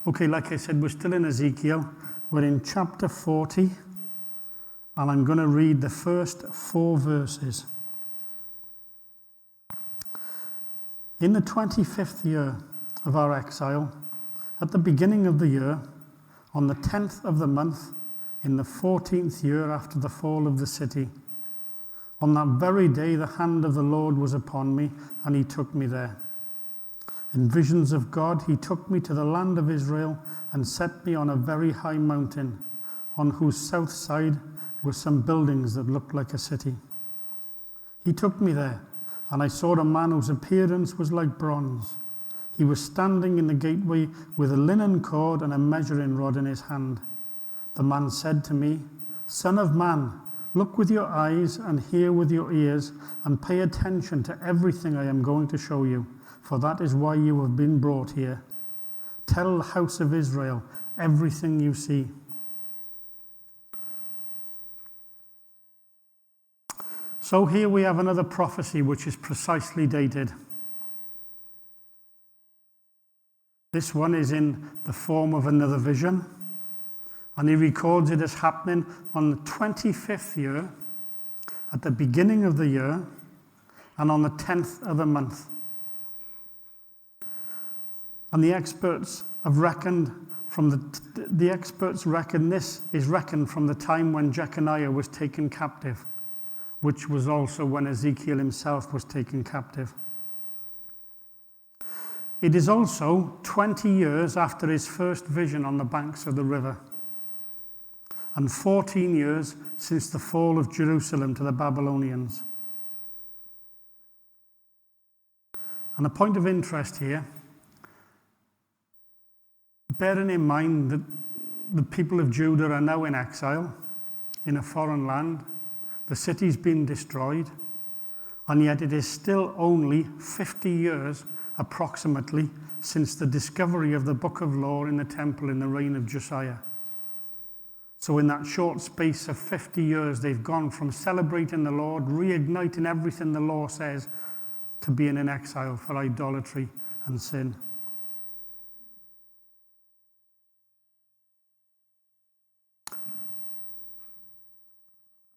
Okay, like I said, we're still in Ezekiel. We're in chapter 40, and I'm going to read the first 4 verses. In the 25th year of our exile, at the beginning of the year, on the 10th of the month, in the 14th year after the fall of the city, on that very day the hand of the Lord was upon me, and he took me there. In visions of God, he took me to the land of Israel and set me on a very high mountain, on whose south side were some buildings that looked like a city. He took me there, and I saw a man whose appearance was like bronze. He was standing in the gateway with a linen cord and a measuring rod in his hand. The man said to me, "Son of man, look with your eyes and hear with your ears, and pay attention to everything I am going to show you, for that is why you have been brought here. Tell the house of Israel everything you see." So here we have another prophecy which is precisely dated. This one is in the form of another vision, and he records it as happening on the 25th year, at the beginning of the year, and on the 10th of the month. And the experts have reckoned the experts reckon this is reckoned from the time when Jeconiah was taken captive, which was also when Ezekiel himself was taken captive. It is also 20 years after his first vision on the banks of the river, and 14 years since the fall of Jerusalem to the Babylonians. And a point of interest here, bearing in mind that the people of Judah are now in exile in a foreign land, the city's been destroyed, and yet it is still only 50 years approximately since the discovery of the Book of Law in the temple in the reign of Josiah. So in that short space of 50 years, they've gone from celebrating the Lord, reigniting everything the law says, to being in exile for idolatry and sin.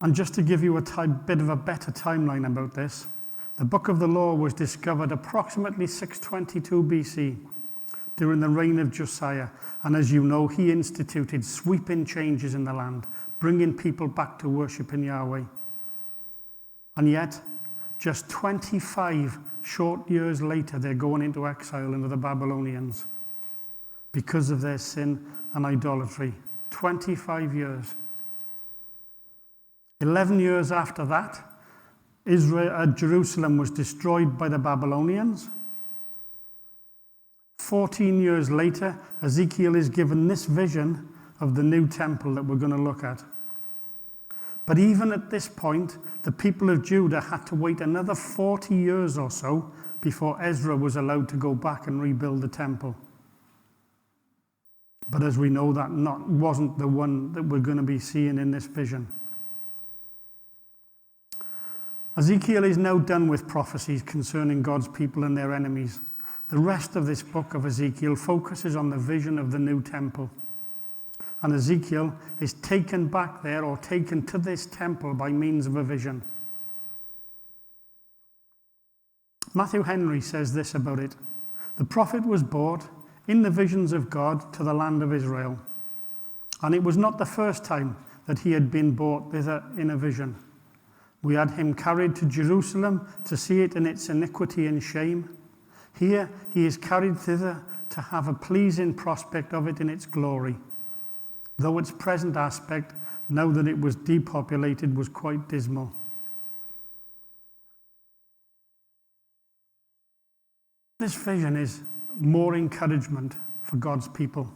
And just to give you a bit of a better timeline about this, the Book of the Law was discovered approximately 622 BC during the reign of Josiah. And as you know, he instituted sweeping changes in the land, bringing people back to worshiping Yahweh. And yet, just 25 short years later, they're going into exile under the Babylonians because of their sin and idolatry. 25 years. 11 years after that, Jerusalem was destroyed by the Babylonians. 14 years later, Ezekiel is given this vision of the new temple that we're going to look at. But even at this point, the people of Judah had to wait another 40 years or so before Ezra was allowed to go back and rebuild the temple. But as we know, that wasn't the one that we're going to be seeing in this vision. Ezekiel is now done with prophecies concerning God's people and their enemies. The rest of this book of Ezekiel focuses on the vision of the new temple. And Ezekiel is taken back there, or taken to this temple, by means of a vision. Matthew Henry says this about it: "The prophet was brought in the visions of God to the land of Israel. And it was not the first time that he had been brought thither in a vision. We had him carried to Jerusalem to see it in its iniquity and shame. Here he is carried thither to have a pleasing prospect of it in its glory, though its present aspect, now that it was depopulated, was quite dismal." This vision is more encouragement for God's people.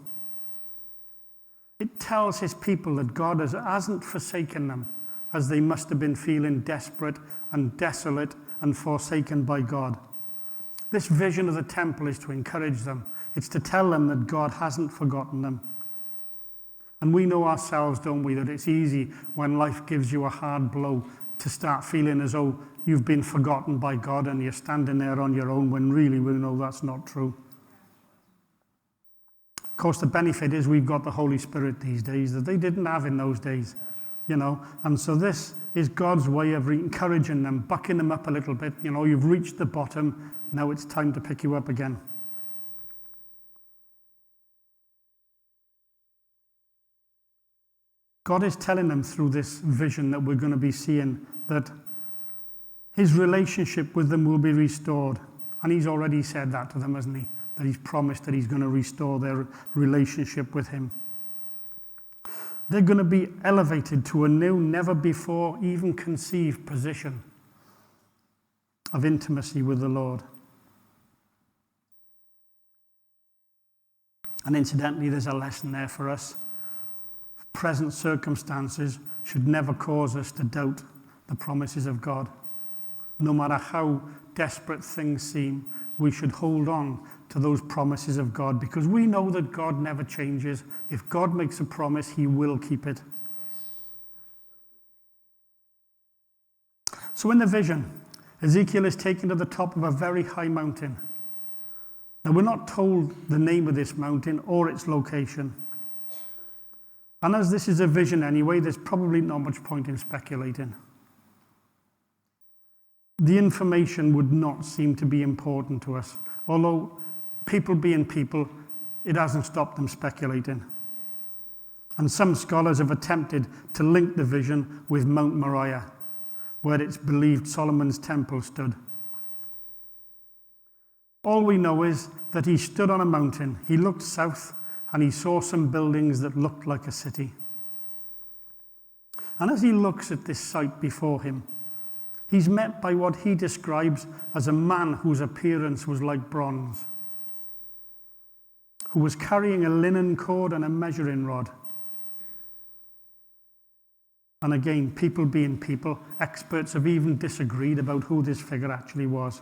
It tells his people that God hasn't forsaken them, as they must have been feeling desperate and desolate and forsaken by God. This vision of the temple is to encourage them. It's to tell them that God hasn't forgotten them. And we know ourselves, don't we, that it's easy when life gives you a hard blow to start feeling as though you've been forgotten by God and you're standing there on your own, when really we know that's not true. Of course, the benefit is we've got the Holy Spirit these days that they didn't have in those days, you know. And so this is God's way of encouraging them, bucking them up a little bit. You know, you've reached the bottom, now it's time to pick you up again. God is telling them through this vision that we're going to be seeing that his relationship with them will be restored. And he's already said that to them, hasn't he? That he's promised that he's going to restore their relationship with him. They're going to be elevated to a new, never before even conceived position of intimacy with the Lord. And incidentally, there's a lesson there for us. Present circumstances should never cause us to doubt the promises of God. No matter how desperate things seem, we should hold on to those promises of God because we know that God never changes. If God makes a promise, he will keep it. So in the vision, Ezekiel is taken to the top of a very high mountain. Now, we're not told the name of this mountain or its location. And as this is a vision anyway, there's probably not much point in speculating. The information would not seem to be important to us. Although, people being people, it hasn't stopped them speculating. And some scholars have attempted to link the vision with Mount Moriah, where it's believed Solomon's temple stood. All we know is that he stood on a mountain, he looked south, and he saw some buildings that looked like a city. And as he looks at this sight before him, he's met by what he describes as a man whose appearance was like bronze, who was carrying a linen cord and a measuring rod. And again, people being people, experts have even disagreed about who this figure actually was.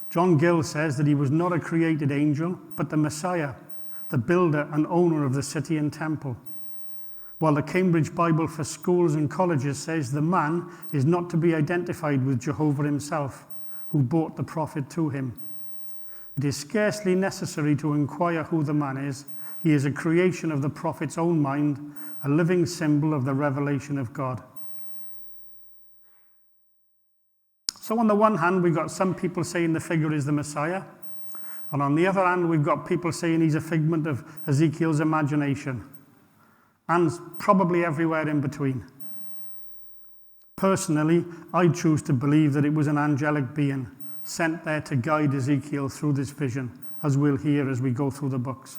John Gill says that he was not a created angel, but the Messiah, the builder and owner of the city and temple. While the Cambridge Bible for Schools and Colleges says the man is not to be identified with Jehovah himself, who brought the prophet to him. It is scarcely necessary to inquire who the man is. He is a creation of the prophet's own mind, a living symbol of the revelation of God. So on the one hand, we've got some people saying the figure is the Messiah. And on the other hand, we've got people saying he's a figment of Ezekiel's imagination. And probably everywhere in between. Personally, I choose to believe that it was an angelic being sent there to guide Ezekiel through this vision, as we'll hear as we go through the books.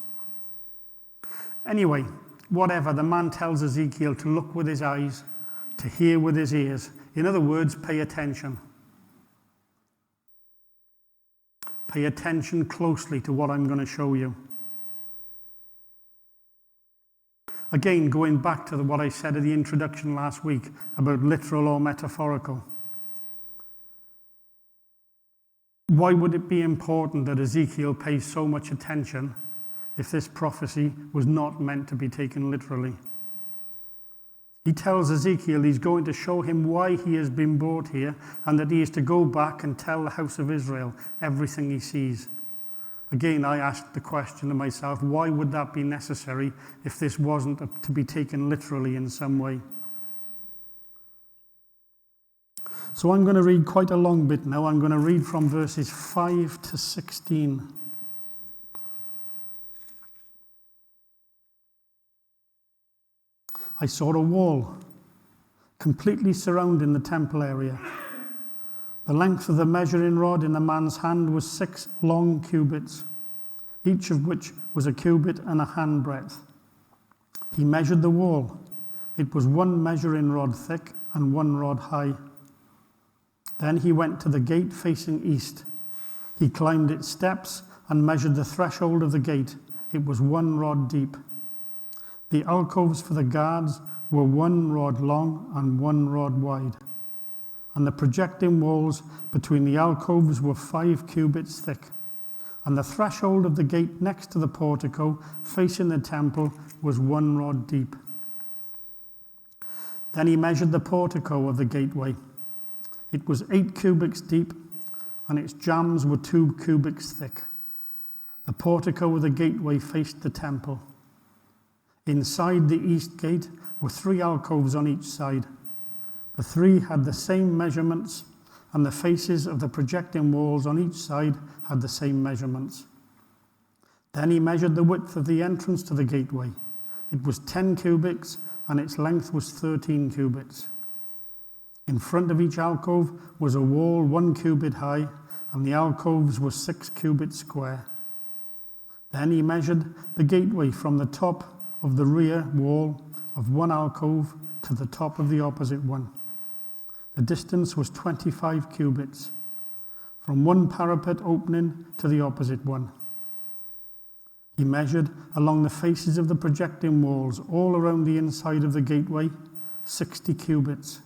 Anyway, whatever, the man tells Ezekiel to look with his eyes, to hear with his ears. In other words, pay attention. Pay attention closely to what I'm going to show you. Again, going back to what I said at the introduction last week about literal or metaphorical. Why would it be important that Ezekiel pays so much attention if this prophecy was not meant to be taken literally? He tells Ezekiel he's going to show him why he has been brought here and that he is to go back and tell the house of Israel everything he sees. Again, I asked the question to myself, why would that be necessary if this wasn't to be taken literally in some way? So I'm going to read quite a long bit now. I'm going to read from verses 5 to 16. I saw a wall completely surrounding the temple area. The length of the measuring rod in the man's hand was 6 long cubits, each of which was a cubit and a handbreadth. He measured the wall. It was 1 measuring rod thick and 1 rod high. Then he went to the gate facing east. He climbed its steps and measured the threshold of the gate. It was 1 rod deep. The alcoves for the guards were 1 rod long and 1 rod wide. And the projecting walls between the alcoves were 5 cubits thick. And the threshold of the gate next to the portico facing the temple was 1 rod deep. Then he measured the portico of the gateway. It was 8 cubits deep, and its jambs were 2 cubits thick. The portico of the gateway faced the temple. Inside the east gate were 3 alcoves on each side. The 3 had the same measurements, and the faces of the projecting walls on each side had the same measurements. Then he measured the width of the entrance to the gateway. It was 10 cubits, and its length was 13 cubits. In front of each alcove was a wall 1 cubit high, and the alcoves were 6 cubits square. Then he measured the gateway from the top of the rear wall of one alcove to the top of the opposite one. The distance was 25 cubits, from one parapet opening to the opposite one. He measured along the faces of the projecting walls all around the inside of the gateway, 60 cubits.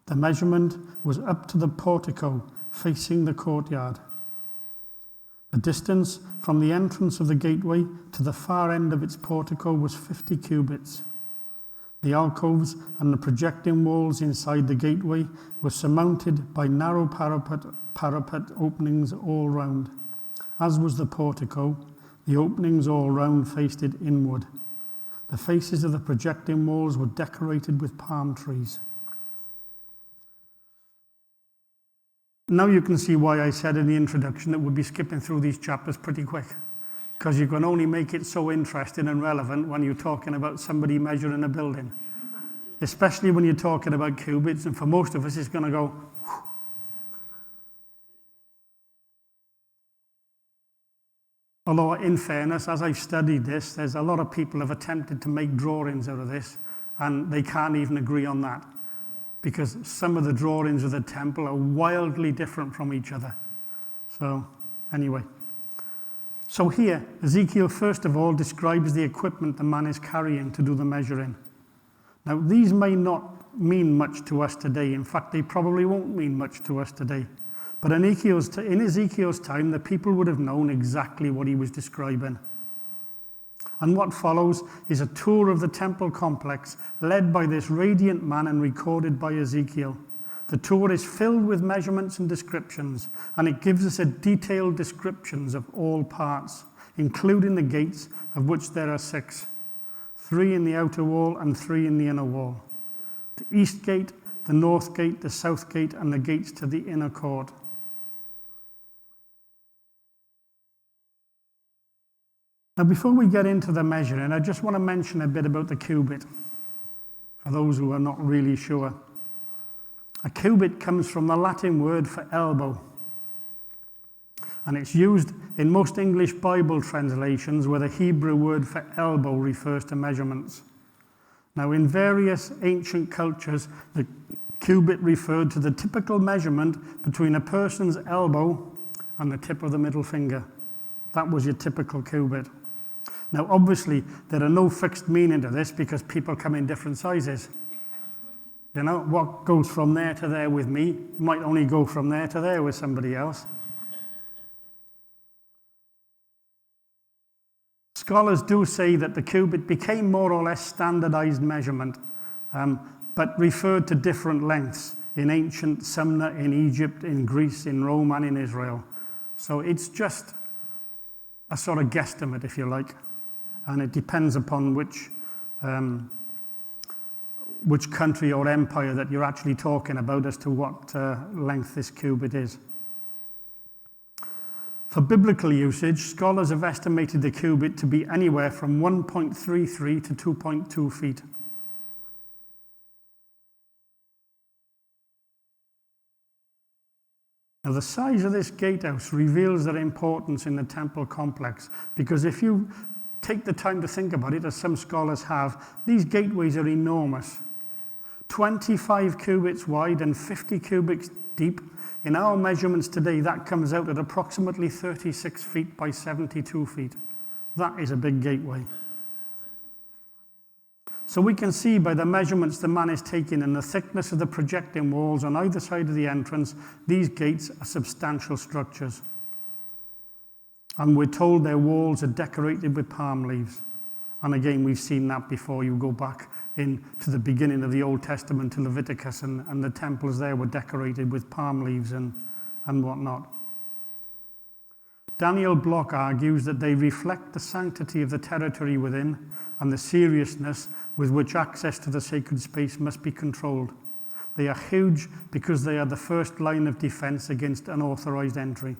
The measurement was up to the portico facing the courtyard. The distance from the entrance of the gateway to the far end of its portico was 50 cubits. The alcoves and the projecting walls inside the gateway were surmounted by narrow parapet openings all round. As was the portico, the openings all round faced it inward. The faces of the projecting walls were decorated with palm trees. Now you can see why I said in the introduction that we'll be skipping through these chapters pretty quick, because you can only make it so interesting and relevant when you're talking about somebody measuring a building, especially when you're talking about cubits, and for most of us it's going to go, whew. Although in fairness, as I've studied this, there's a lot of people have attempted to make drawings out of this, and they can't even agree on that, because some of the drawings of the temple are wildly different from each other. So, anyway. So here, Ezekiel first of all describes the equipment the man is carrying to do the measuring. Now, these may not mean much to us today. In fact, they probably won't mean much to us today. But in Ezekiel's time, the people would have known exactly what he was describing. And what follows is a tour of the temple complex led by this radiant man and recorded by Ezekiel. The tour is filled with measurements and descriptions, and it gives us a detailed descriptions of all parts, including the gates, of which there are 6, 3 in the outer wall and 3 in the inner wall. The east gate, the north gate, the south gate, and the gates to the inner court. Now, before we get into the measuring, I just want to mention a bit about the cubit, for those who are not really sure. A cubit comes from the Latin word for elbow, and it's used in most English Bible translations where the Hebrew word for elbow refers to measurements. Now, in various ancient cultures, the cubit referred to the typical measurement between a person's elbow and the tip of the middle finger. That was your typical cubit. Now, obviously, there are no fixed meaning to this because people come in different sizes. You know, what goes from there to there with me might only go from there to there with somebody else. Scholars do say that the cubit became more or less standardized measurement, but referred to different lengths in ancient Sumer, in Egypt, in Greece, in Rome, and in Israel. So it's just a sort of guesstimate, if you like, and it depends upon which country or empire that you're actually talking about as to what length this cubit is. For biblical usage, scholars have estimated the cubit to be anywhere from 1.33 to 2.2 feet. Now, the size of this gatehouse reveals their importance in the temple complex, because if you take the time to think about it, as some scholars have, these gateways are enormous. 25 cubits wide and 50 cubits deep. In our measurements today, that comes out at approximately 36 feet by 72 feet. That is a big gateway. So we can see by the measurements the man is taking and the thickness of the projecting walls on either side of the entrance, these gates are substantial structures. And we're told their walls are decorated with palm leaves. And again, we've seen that before. You go back into the beginning of the Old Testament to Leviticus, and the temples there were decorated with palm leaves and whatnot. Daniel Block argues that they reflect the sanctity of the territory within and the seriousness with which access to the sacred space must be controlled. They are huge because they are the first line of defense against unauthorized entry.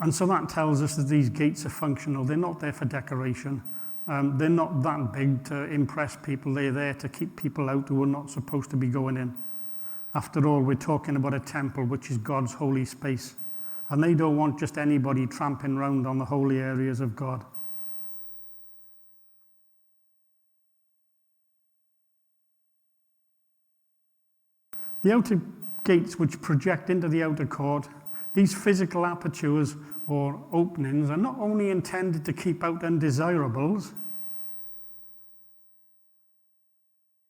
And so that tells us that these gates are functional. They're not there for decoration. They're not that big to impress people. They're there to keep people out who are not supposed to be going in. After all, we're talking about a temple, which is God's holy space. And they don't want just anybody tramping around on the holy areas of God. The outer gates which project into the outer court, these physical apertures or openings are not only intended to keep out undesirables,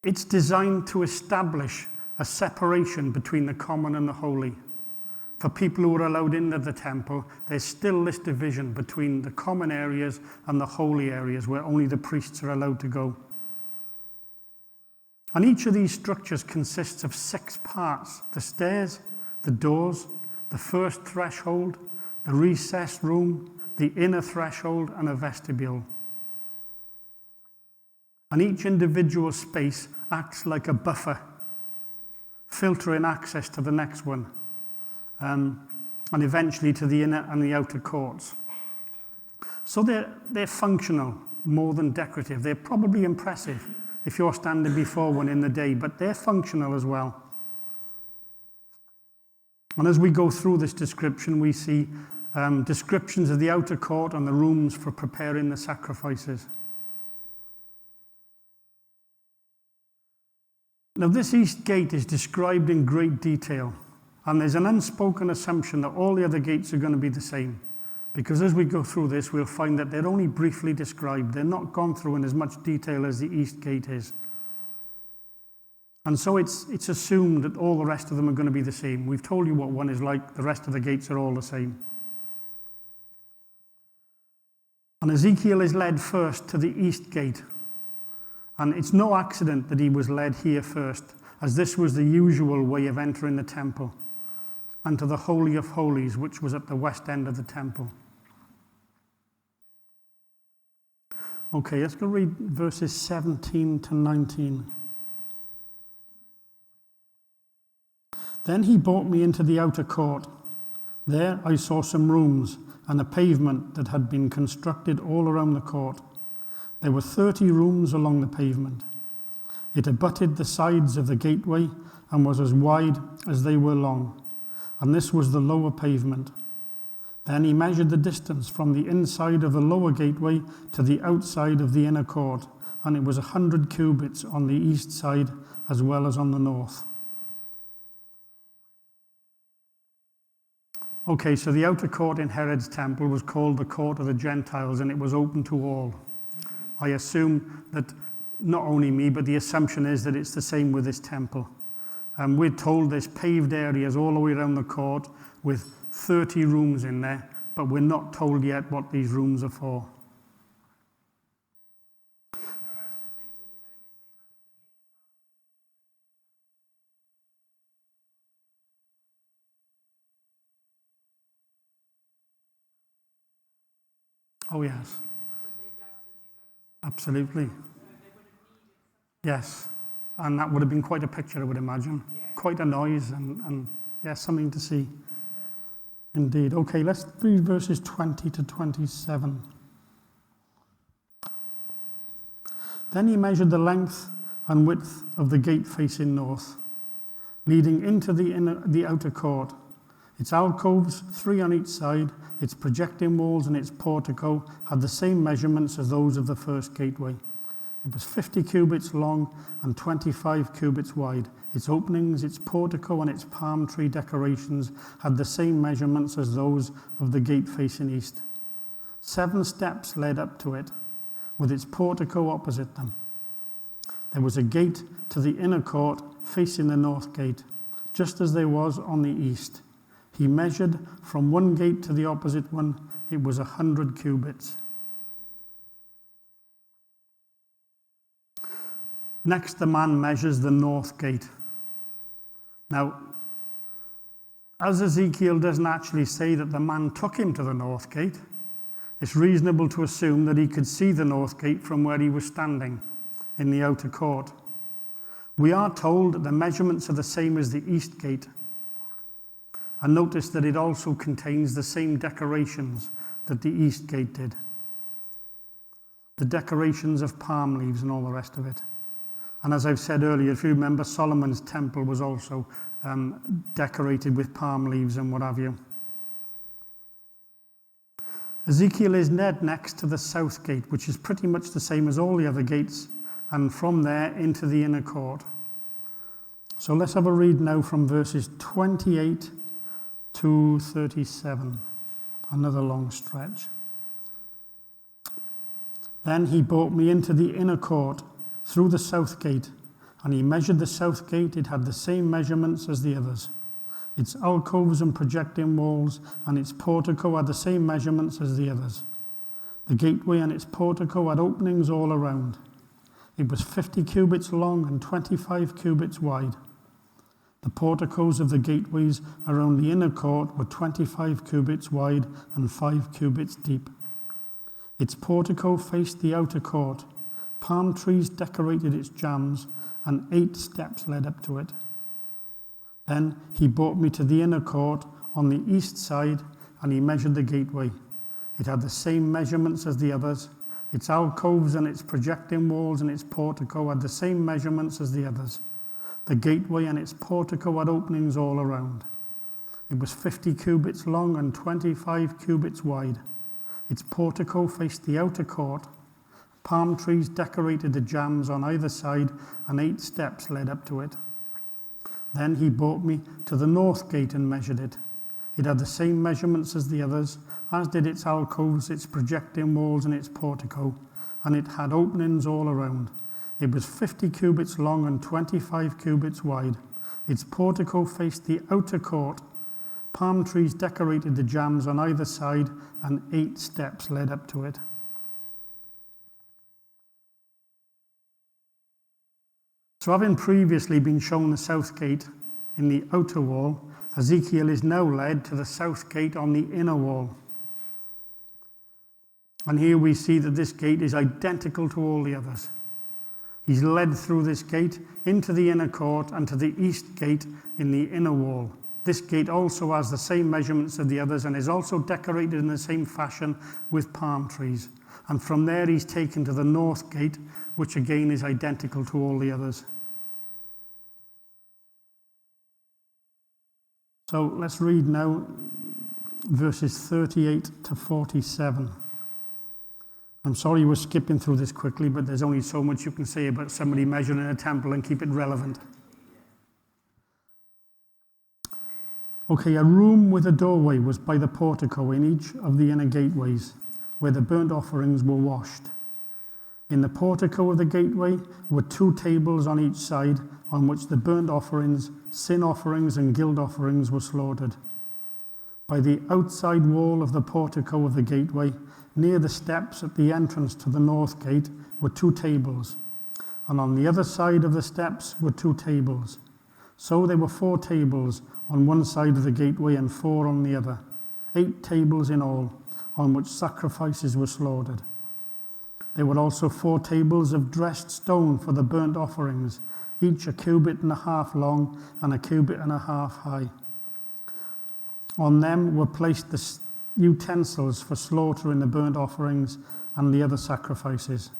it's designed to establish a separation between the common and the holy. For people who are allowed into the temple, there's still this division between the common areas and the holy areas where only the priests are allowed to go. And each of these structures consists of 6 parts: the stairs, the doors, the first threshold, the recess room, the inner threshold, and a vestibule. And each individual space acts like a buffer, filtering access to the next one, and eventually to the inner and the outer courts. So they're functional more than decorative. They're probably impressive if you're standing before one in the day, but they're functional as well. And as we go through this description, we see descriptions of the outer court and the rooms for preparing the sacrifices. Now, this east gate is described in great detail, and there's an unspoken assumption that all the other gates are going to be the same, because as we go through this, we'll find that they're only briefly described. They're not gone through in as much detail as the east gate is. And so it's assumed that all the rest of them are going to be the same. We've told you what one is like. The rest of the gates are all the same. And Ezekiel is led first to the east gate. And it's no accident that he was led here first, as this was the usual way of entering the temple, and to the Holy of Holies, which was at the west end of the temple. Okay, let's go read verses 17 to 19. Then he brought me into the outer court. There I saw some rooms and a pavement that had been constructed all around the court. There were 30 rooms along the pavement. It abutted the sides of the gateway and was as wide as they were long, and this was the lower pavement. Then he measured the distance from the inside of the lower gateway to the outside of the inner court, and it was 100 cubits on the east side as well as on the north. Okay, so the outer court in Herod's temple was called the court of the Gentiles, and it was open to all. I assume that not only me, but the assumption is that it's the same with this temple. We're told there's paved areas all the way around the court with 30 rooms in there, but we're not told yet what these rooms are for. Oh, yes. Absolutely. Yes. And that would have been quite a picture, I would imagine. Yeah. Quite a noise and yeah, something to see. Indeed. Okay, let's read verses 20 to 27. Then he measured the length and width of the gate facing north, leading into the outer court. Its alcoves, 3 on each side, its projecting walls and its portico had the same measurements as those of the first gateway. It was 50 cubits long and 25 cubits wide. Its openings, its portico, and its palm tree decorations had the same measurements as those of the gate facing east. 7 steps led up to it, with its portico opposite them. There was a gate to the inner court facing the north gate, just as there was on the east. He measured from one gate to the opposite one. It was 100 cubits. Next, the man measures the north gate. Now, As Ezekiel doesn't actually say that the man took him to the north gate, it's reasonable to assume that he could see the north gate from where he was standing in the outer court. We are told that the measurements are the same as the east gate. And notice that it also contains the same decorations that the east gate did. The decorations of palm leaves and all the rest of it. And as I've said earlier, if you remember, Solomon's temple was also decorated with palm leaves and what have you. Ezekiel is led next to the south gate, which is pretty much the same as all the other gates, and from there into the inner court. So let's have a read now from verses 28 to 37, another long stretch. Then he brought me into the inner court through the south gate, and he measured the south gate. It had the same measurements as the others. Its alcoves and projecting walls and its portico had the same measurements as the others. The gateway and its portico had openings all around. It was 50 cubits long and 25 cubits wide. The porticos of the gateways around the inner court were 25 cubits wide and 5 cubits deep. Its portico faced the outer court. Palm trees decorated its jambs, and 8 steps led up to it. Then he brought me to the inner court on the east side, and he measured the gateway. It had the same measurements as the others. Its alcoves and its projecting walls and its portico had the same measurements as the others. The gateway and its portico had openings all around. It was 50 cubits long and 25 cubits wide. Its portico faced the outer court. Palm trees decorated the jambs on either side, and 8 steps led up to it. Then he brought me to the north gate and measured it. It had the same measurements as the others, as did its alcoves, its projecting walls, and its portico, and it had openings all around. It was 50 cubits long and 25 cubits wide. Its portico faced the outer court. Palm trees decorated the jambs on either side, and 8 steps led up to it. So having previously been shown the south gate in the outer wall, Ezekiel is now led to the south gate on the inner wall. And here we see that this gate is identical to all the others. He's led through this gate into the inner court and to the east gate in the inner wall. This gate also has the same measurements as the others and is also decorated in the same fashion with palm trees. And from there he's taken to the north gate, which again is identical to all the others. So let's read now verses 38 to 47. I'm sorry we're skipping through this quickly, but there's only so much you can say about somebody measuring a temple and keep it relevant. Okay, a room with a doorway was by the portico in each of the inner gateways, where the burnt offerings were washed. In the portico of the gateway were 2 tables on each side, on which the burnt offerings, sin offerings, and guilt offerings were slaughtered. By the outside wall of the portico of the gateway, near the steps at the entrance to the north gate, were 2 tables, and on the other side of the steps were 2 tables. So there were 4 tables on one side of the gateway and 4 on the other, 8 tables in all, on which sacrifices were slaughtered. There were also 4 tables of dressed stone for the burnt offerings, each 1.5 cubits long and 1.5 cubits high. On them were placed the utensils for slaughtering the burnt offerings and the other sacrifices,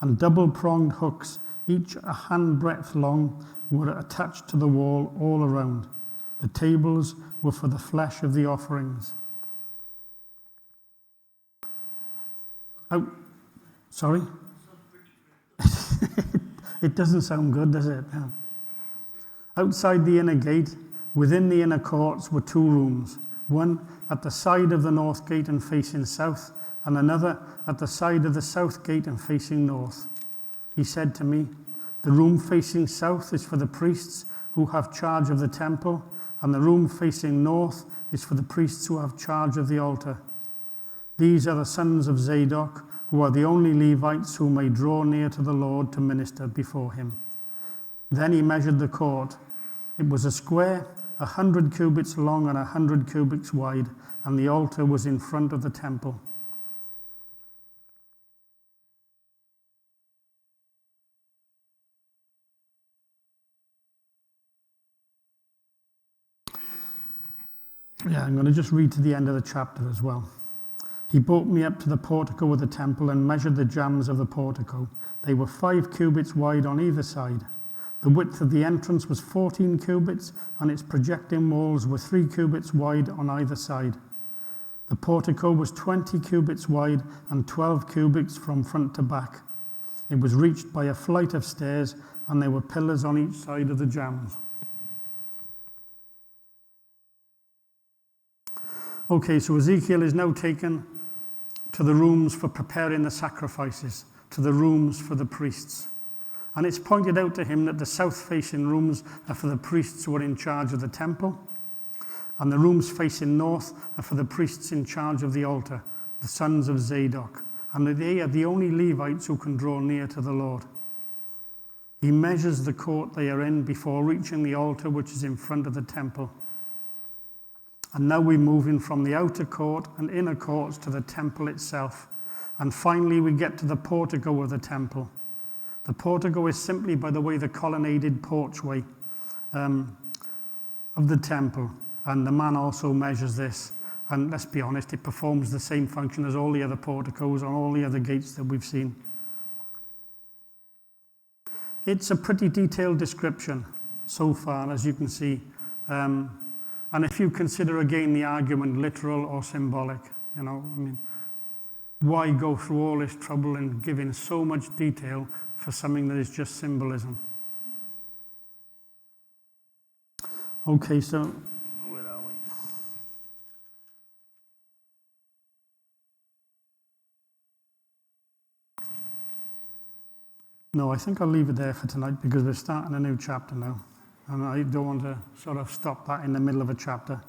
and double-pronged hooks, each 1 handbreadth long, were attached to the wall all around. The tables were for the flesh of the offerings. Oh, sorry? It doesn't sound good, does it? No. Outside the inner gate, within the inner courts, were 2 rooms, one at the side of the north gate and facing south, and another at the side of the south gate and facing north. He said to me, "The room facing south is for the priests who have charge of the temple, and the room facing north is for the priests who have charge of the altar. These are the sons of Zadok, who are the only Levites who may draw near to the Lord to minister before him." Then he measured the court. It was a square 100 cubits long and 100 cubits wide, and the altar was in front of the temple. Yeah, I'm going to just read to the end of the chapter as well. He brought me up to the portico of the temple and measured the jambs of the portico. They were 5 cubits wide on either side. The width of the entrance was 14 cubits, and its projecting walls were 3 cubits wide on either side. The portico was 20 cubits wide and 12 cubits from front to back. It was reached by a flight of stairs, and there were pillars on each side of the jambs. Okay, so Ezekiel is now taken to the rooms for preparing the sacrifices, to the rooms for the priests. And it's pointed out to him that the south-facing rooms are for the priests who are in charge of the temple, and the rooms facing north are for the priests in charge of the altar, the sons of Zadok, and that they are the only Levites who can draw near to the Lord. He measures the court they are in before reaching the altar, which is in front of the temple. And now we're moving from the outer court and inner courts to the temple itself. And finally we get to the portico of the temple. The portico is simply, by the way, the colonnaded porchway of the temple. And the man also measures this. And let's be honest, it performs the same function as all the other porticos and all the other gates that we've seen. It's a pretty detailed description so far, as you can see. And if you consider again the argument literal or symbolic, I mean, why go through all this trouble and give in so much detail for something that is just symbolism? Okay, so where are we? No, I think I'll leave it there for tonight because we're starting a new chapter now. And I don't want to sort of stop that in the middle of a chapter.